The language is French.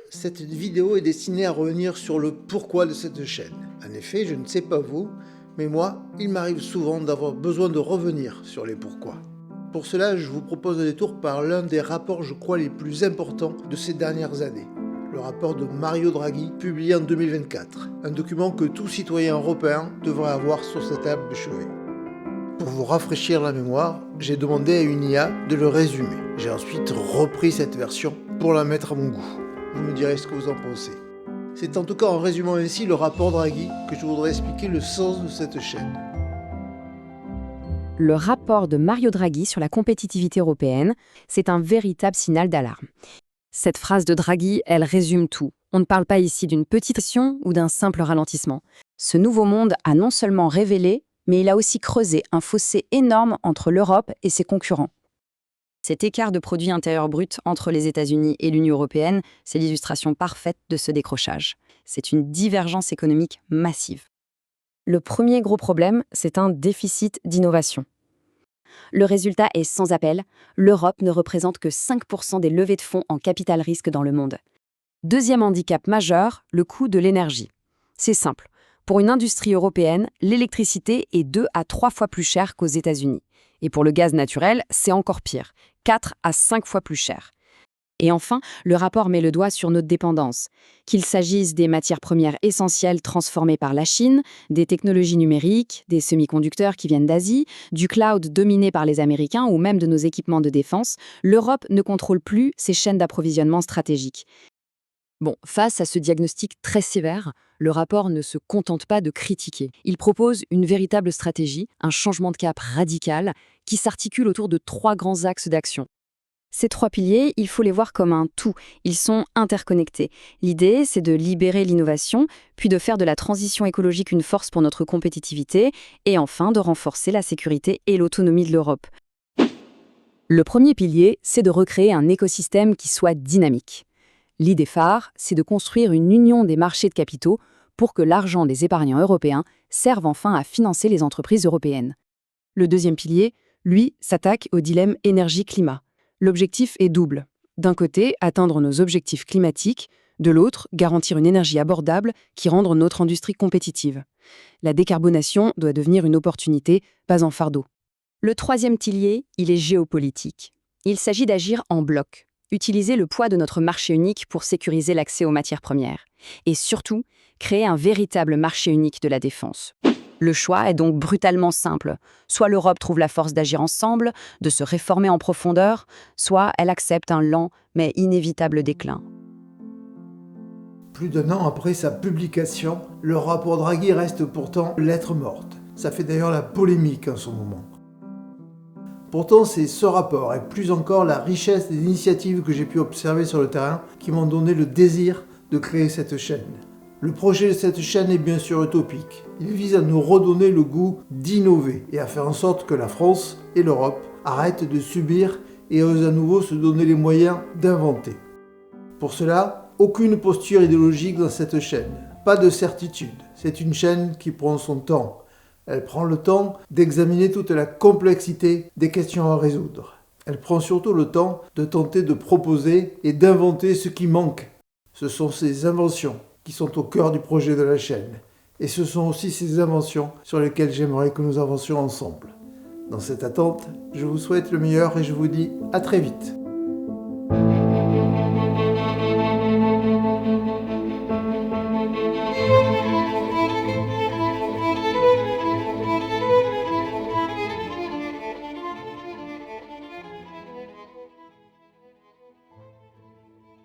cette vidéo est destinée à revenir sur le pourquoi de cette chaîne. En effet, je ne sais pas vous, mais moi, il m'arrive souvent d'avoir besoin de revenir sur les pourquoi. Pour cela, je vous propose un détour par l'un des rapports, je crois, les plus importants de ces dernières années. Le rapport de Mario Draghi, publié en 2024. Un document que tout citoyen européen devrait avoir sur sa table de chevet. Pour vous rafraîchir la mémoire, j'ai demandé à une IA de le résumer. J'ai ensuite repris cette version pour la mettre à mon goût. Vous me direz ce que vous en pensez. C'est en tout cas en résumant ainsi le rapport Draghi que je voudrais expliquer le sens de cette chaîne. Le rapport de Mario Draghi sur la compétitivité européenne, c'est un véritable signal d'alarme. Cette phrase de Draghi, elle résume tout. On ne parle pas ici d'une petite pression ou d'un simple ralentissement. Ce nouveau monde a non seulement révélé, mais il a aussi creusé un fossé énorme entre l'Europe et ses concurrents. Cet écart de produit intérieur brut entre les États-Unis et l'Union européenne, c'est l'illustration parfaite de ce décrochage. C'est une divergence économique massive. Le premier gros problème, c'est un déficit d'innovation. Le résultat est sans appel, l'Europe ne représente que 5% des levées de fonds en capital risque dans le monde. Deuxième handicap majeur, le coût de l'énergie. C'est simple. Pour une industrie européenne, l'électricité est 2 à 3 fois plus chère qu'aux États-Unis. Et pour le gaz naturel, c'est encore pire, 4 à 5 fois plus cher. Et enfin, le rapport met le doigt sur notre dépendance. Qu'il s'agisse des matières premières essentielles transformées par la Chine, des technologies numériques, des semi-conducteurs qui viennent d'Asie, du cloud dominé par les Américains ou même de nos équipements de défense, l'Europe ne contrôle plus ses chaînes d'approvisionnement stratégiques. Bon, face à ce diagnostic très sévère, le rapport ne se contente pas de critiquer. Il propose une véritable stratégie, un changement de cap radical, qui s'articule autour de 3 grands axes d'action. Ces 3 piliers, il faut les voir comme un tout. Ils sont interconnectés. L'idée, c'est de libérer l'innovation, puis de faire de la transition écologique une force pour notre compétitivité, et enfin de renforcer la sécurité et l'autonomie de l'Europe. Le premier pilier, c'est de recréer un écosystème qui soit dynamique. L'idée phare, c'est de construire une union des marchés de capitaux pour que l'argent des épargnants européens serve enfin à financer les entreprises européennes. Le deuxième pilier, lui, s'attaque au dilemme énergie-climat. L'objectif est double. D'un côté, atteindre nos objectifs climatiques, de l'autre, garantir une énergie abordable qui rende notre industrie compétitive. La décarbonation doit devenir une opportunité, pas un fardeau. Le troisième pilier, il est géopolitique. Il s'agit d'agir en bloc. Utiliser le poids de notre marché unique pour sécuriser l'accès aux matières premières. Et surtout, créer un véritable marché unique de la défense. Le choix est donc brutalement simple. Soit l'Europe trouve la force d'agir ensemble, de se réformer en profondeur, soit elle accepte un lent mais inévitable déclin. Plus d'1 an après sa publication, le rapport Draghi reste pourtant lettre morte. Ça fait d'ailleurs la polémique en ce moment. Pourtant, c'est ce rapport et plus encore la richesse des initiatives que j'ai pu observer sur le terrain qui m'ont donné le désir de créer cette chaîne. Le projet de cette chaîne est bien sûr utopique. Il vise à nous redonner le goût d'innover et à faire en sorte que la France et l'Europe arrêtent de subir et osent à nouveau se donner les moyens d'inventer. Pour cela, aucune posture idéologique dans cette chaîne, pas de certitude. C'est une chaîne qui prend son temps. Elle prend le temps d'examiner toute la complexité des questions à résoudre. Elle prend surtout le temps de tenter de proposer et d'inventer ce qui manque. Ce sont ces inventions qui sont au cœur du projet de la chaîne. Et ce sont aussi ces inventions sur lesquelles j'aimerais que nous avancions ensemble. Dans cette attente, je vous souhaite le meilleur et je vous dis à très vite.